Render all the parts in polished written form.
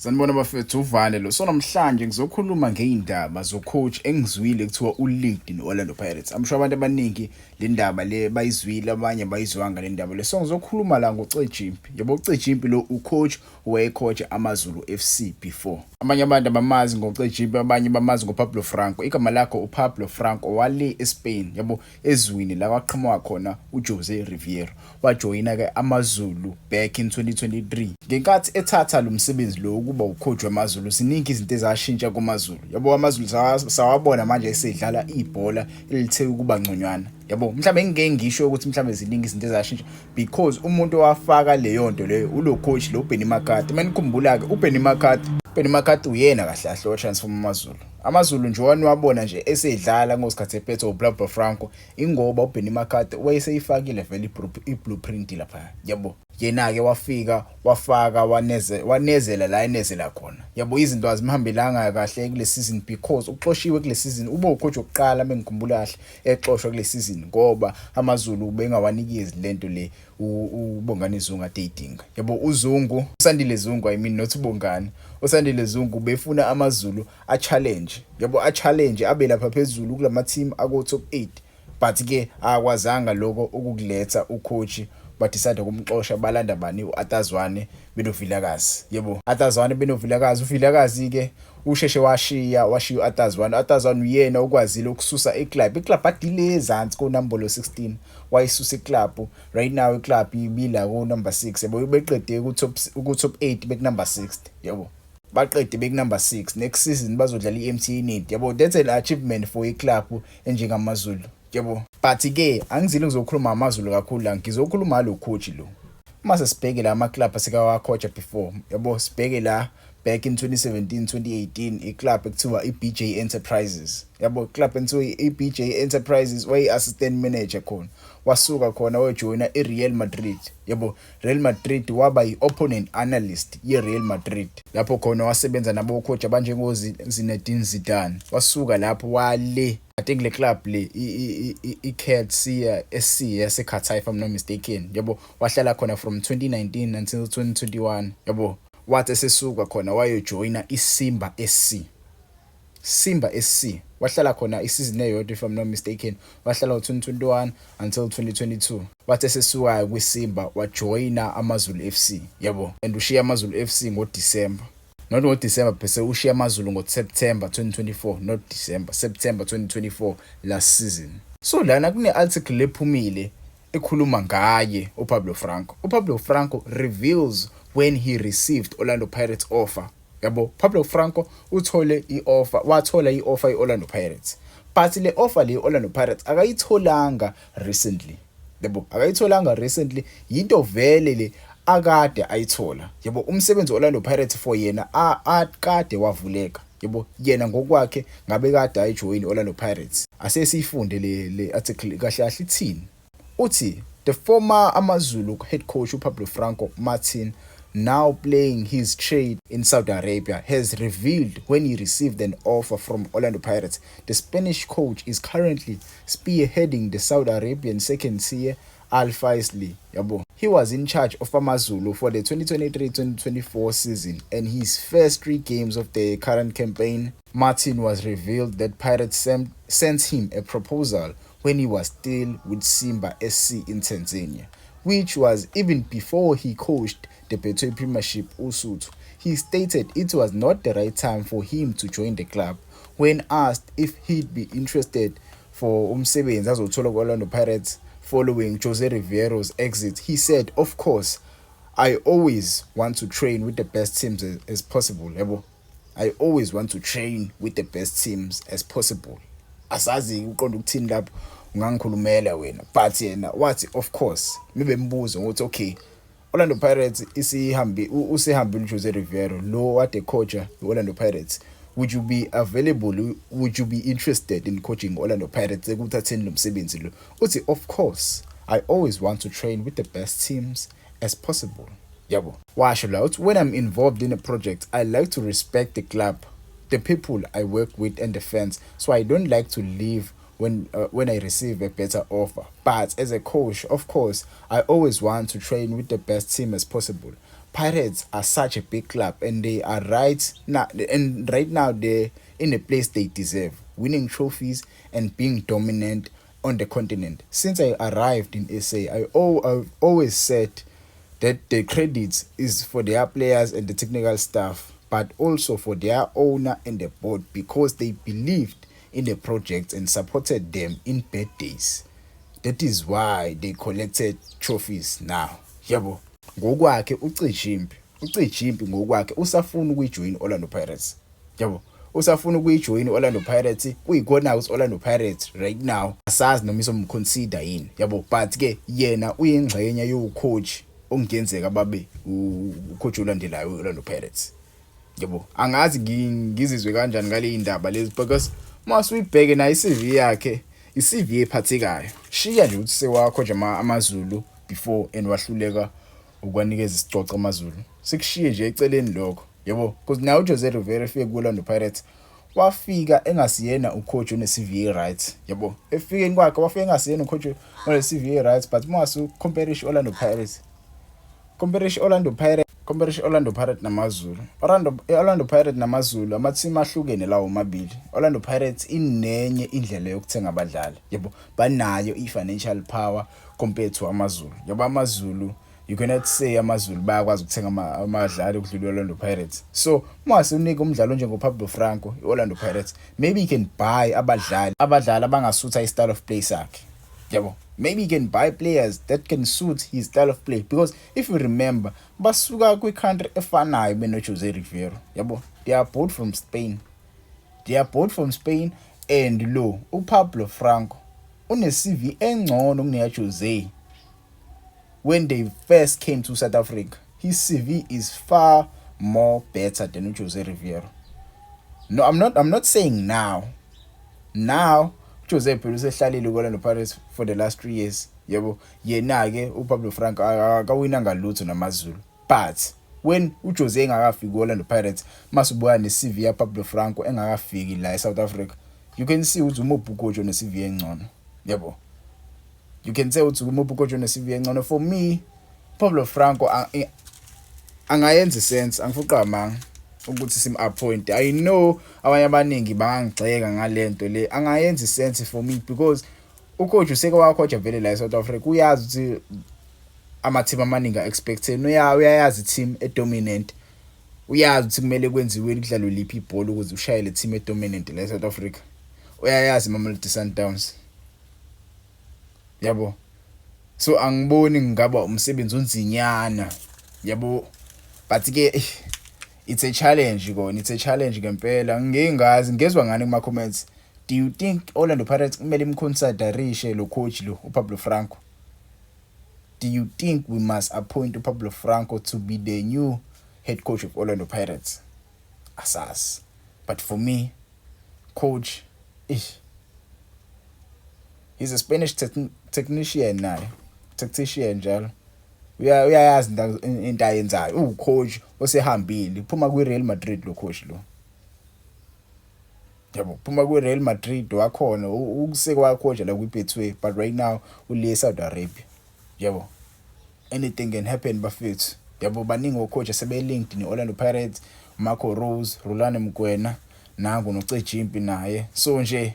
Sanibona bafethu uvane lo. So namhlanje ngizokhuluma ngeindaba zocoach engizwile kuthiwa ulinked no-Orlando Pirates. I'm sure abantu abaningi le ndaba le bayizwile, abanye bayizwanga le ndaba le. So ngizokhuluma la ngoCejimpi. Yabo uCejimpi lo ucoach owayecoach AmaZulu FC before. Abanye abantu abamazi ngoCejimpi, abanye bamazi ngoPablo Franco. Igama lakho uPablo Franco wale eSpain, yabo ezwini la kwaqhamuka khona uJose Riveiro. Wajoyina ke AmaZulu back in 2023. Ngenkathi ethatha lo msebenzi lo kuba ucoach wamaZulu, siningi izinto ezashintsha kumaZulu. Yabo amaZulu sawabona manje esedlala ibhola elithe ukuba ngconywana. Yabo mhlambe ngeke ngisho ukuthi mhlambe ziningi izinto ezashintsha because umuntu owafaka leyo nto leyo ulo coach lo Benny McCarthy. Manikhumbula ke Benny McCarthy uyena kahle kahle transform amaZulu. AmaZulu nje wabona nje esedlala ngosikhathi ephethe uPablo Franco ingoba uBenny McCarthy wayeseyifakile vele iblueprint lapha. Yabo yena ke wafaka wanezela la enezela khona. Yabo izinto azimhambelanga kahle kule season because uxoshiwe kule season. Ube ucoach oqala mengikhumbula kahle exoshwa kule season ngoba amaZulu bengawanikezi lento le uBongani Zungu ateyidinga. Yabo uZungu, uSandile Zungu, I mean not uBongani. uSandile Zungu befuna amaZulu a challenge. Yabo a challenge abe lapha phezulu kulama team ako top 8. But ke akwazanga lokho ukukuletha ucoach badecide ukumxosha balanda bani uAtazwane benovilakazi. Yebo Atazwane benovilakazi, uvilakazi ke usheshe washiya uAtazwane uyena ukwazile ukususa iclub adile ezantsi ko number 16 wayisusa iclub. Right now iclub ibila ko number 6. Yebo beqede ku top 8 bek number 6. Yebo baqede bek number 6. Next season bazodlala iMTN Need. Yabo that's an achievement for iclub enjengamaZulu. Yebo but ke angizile ngizokhuluma amaZulu kakhulu la, ngizokhuluma lo coach lo. Mase sibheke la ama club asika wa coach before. Yabo sibheke la back in 2017 2018 iclub ekuthiwa iBJ Enterprises. Yabo club ekuthiwa iBJ Enterprises way assistant manager khona. Wasuka khona wajoina iReal Madrid. Yabo Real Madrid waba yiopponent analyst yeReal Madrid. Lapho khona wasebenza nabo coach abanjengo Zinedine Zidane. Wasuka lapho wale I think le club le iKaizer SC yaseQatar if I'm not mistaken. Yabo wahlala khona from 2019 until 2021. Yabo wathi sesuka khona wayojoina iSimba SC. Simba SC wahlala khona isizini eyodwa if I'm not mistaken. Wahlala u2021 until 2022. Wathi sesuka kwiSimba wajoina amaZulu FC. Yabo and ushiya amaZulu FC ngoDecember. Not ngoDecember bese ushiya amaZulu ngoSeptember 2024, not December, September 2024 last season. So lana kune article lephumile ekhuluma ngaye uPablo Franco. uPablo Franco reveals when he received Orlando Pirates offer. Yabo Pablo Franco wathola ioffer eOrlando Pirates. But le offer le Orlando Pirates akayitholanga recently. Yabo akayitholanga recently, yinto vele le akade ayithola. Yabo umsebenzi Orlando Pirates for yena akade wavuleka. Yabo yena ngokwakhe ngabe kade ayijoin Orlando Pirates. Asesifunde le article kahle kahle ithini. Uthi the former AmaZulu head coach uPablo Franco Martin, now playing his trade in Saudi Arabia, has revealed when he received an offer from Orlando Pirates. The Spanish coach is currently spearheading the Saudi Arabian second tier Al Faisli. Yabo he was in charge of AmaZulu for the 2023-2024 season and his first 3 games of the current campaign. Martin was revealed that Pirates sent him a proposal when he was still with Simba SC in Tanzania, which was even before he coached the Betway Premiership Usuthu. He stated it was not the right time for him to join the club. When asked if he'd be interested for umsebenzi azothola Orlando Pirates following Jose Riveiro's exit, he said, "Of course, I always want to train with the best teams as possible." Yabo I always want to train with the best teams as possible. Asazi uqonda ukuthini lapho ungangikhulumela wena, but yena wathi of course. Mibe mbuzo ukuthi okay, Orlando Pirates usehambile Jose Riveiro lo wade coach Orlando Pirates. Would you be available? Would you be interested in coaching Orlando Pirates ekuthatheni lo msebenzi lo? Uthi of course, I always want to train with the best teams as possible. Yabo washo la uthi when I'm involved in a project, I like to respect the club, the people I work with and the fans, so I don't like to leave when I receive a better offer. But as a coach, of course, I always want to train with the best team as possible. Pirates are such a big club, and they are right now they're in a place they deserve, winning trophies and being dominant on the continent. Since I arrived in SA, I've always said that the credit is for their players and the technical staff, but also for their owner and the board, because they believed in the project and supported them in bad days. That is why they collected trophies now. Yabo. Ngokwakhe ucijimpi ngokwakhe usafuna ukuyijoin Orlando Pirates. Yabo. Usafuna ukuyijoin Orlando Pirates. Uyikona ukuthi Orlando Pirates right now asazi noma isomconsider yini. Yabo, but ke yena uyingxenye yocoach ongenzeka babe ucoach olandelayo Orlando Pirates. Yabo, angazi ngizizwe kanjani ngale indaba lezi, because mase uyibheke na iCV yakhe, iCV ephathekayo. Shiya nje ukuthi sewakho nje amaZulu before and wahluleka ukwanikeza isicoco amaZulu. Sikushiye nje eceleni lokho. Yabo, because now uJose Rivera efike kuLorlando Pirates wafika engasiyena ucoach one-CV right. Yabo, efikeni kwakhe wafika engasiyena ucoach one-CV right, but mase compare Orlando Pirates. Orlando Pirates namaZulu. Orlando Pirates namaZulu ama-team ahlukene lawo mabili. Orlando Pirates inenye indlela yokuthenga abadlali. Yabo, banayo i-financial power compared to amaZulu. Yabo, amaZulu, you cannot say amaZulu bayakwazi ukuthenga abadlali ukudlula Orlando Pirates. So, mase unika umdlalo njengoPablo Franco, Orlando Pirates, maybe he can buy abadlali abangasutha i-style of play sakhe. Yabo, maybe he can buy players that can suit his style of play, because if you remember basuka kwi-country efanayo benoJose Rivero. Yabo, they are both from Spain and lo uPablo Franco une-CV engcono kuneyaJose. When they first came to South Africa, his CV is far more better than uJose Rivero. No, I'm not saying now Jose phela usehlalile kuOrlando Pirates for the last 3 years. Yebo, yena ke uPablo Franco akawina ngalutho namaZulu. But when uJose engakafiki kuOrlando Pirates, masubuya ne-CV yaPablo Franco engakafiki la eSouth Africa, you can see ukuthi umuphi ucoach one-CV engcono. Yebo, you can say ukuthi umuphi ucoach one-CV engcono. For me, Pablo Franco angayenza sense, angifuqa amanga ukuthi sim-appoint. I know abanye abaningi bangangixeka ngalento le, angayenza sense for me, because ucoach useke wakhoja vele la eSouth Africa, uyazi ukuthi ama-team amaningi a-expected, uyayazi team edominant, uyazi ukuthi kumele kwenziwe kudlalwe liphi ibhola ukuze ushaye le team edominant la eSouth Africa. Uyayazi Mamelodi Sundowns. Yabo, so angiboni ngaba umsebenzi onzinyana. Yabo, but ke it's a challenge ngempela. Ngezwe ngani kuma comments. Do you think Orlando Pirates kumele imconsiderishe lo coach lo uPablo Franco? Do you think we must appoint uPablo Franco to be the new head coach of Orlando Pirates? Asas. But for me, coach, he's a Spanish tactician njalo. Uyayazi into ayenzayo. Ucoach osehambile, phuma kwiReal Madrid lo coach lo. Yabo, phuma kwiReal Madrid wakhona ukuseka wakhoja la kwiBetway, but right now ule Saudi Arabia. Yabo, anything can happen bafethu. Yabo, baningi ocoach asebelinked neOrlando Pirates, Marco Rose, Rulani Mkwena, nangu nocijimpi naye. So nje,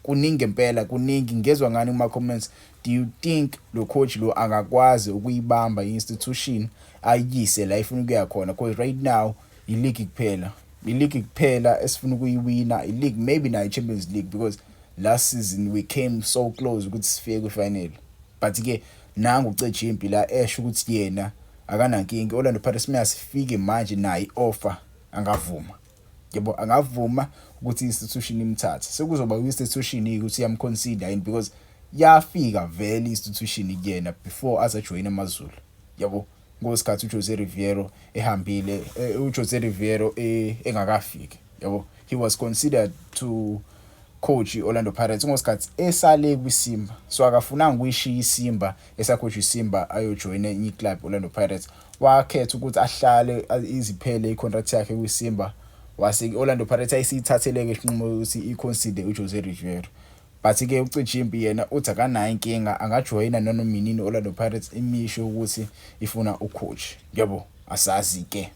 kuningi impela, kuningi. Ngezwe ngani kuma comments. Do you think lo coach lo angakwazi ukuyibamba i-institution ayise la ifuna ukuya khona? Because right now i-league kuphela esifuna ukuyiwina, i-league maybe na i-Champions League, because last season we came so close ukuthi sifike kwi-final. But ke nangu ucijimpi la esho ukuthi yena akanankingi Orlando Pirates mayasifike manje nayo i-offer angavuma. Yebo, angavuma ukuthi i-institution imthathe. Sekuzoba i-institution ukuthi iyamconsider yini, because yafika vele i-institution kuyena before azajoin amaZulu. Yabo, ngosikhathi uJose Rivero ehambile, uJose Rivero engakafiki. Yabo, he was considered to coach Orlando Pirates ngosikhathi esale kwiSimba. So akafunanga ukuyishiya iSimba, esacoach iSimba ayojoin enye iclub Orlando Pirates. Wakhetha ukuthi ahlale iziphele icontract yakhe kwiSimba. Wase Orlando Pirates ayisithatheleke isinqumo ukuthi iconsider uJose Rivero. But ke ucijimpi yena uthi akanayo inkinga, angajoyina noma minini Orlando Pirates imisho ukuthi ifuna ucoach. Yabo, asazi ke.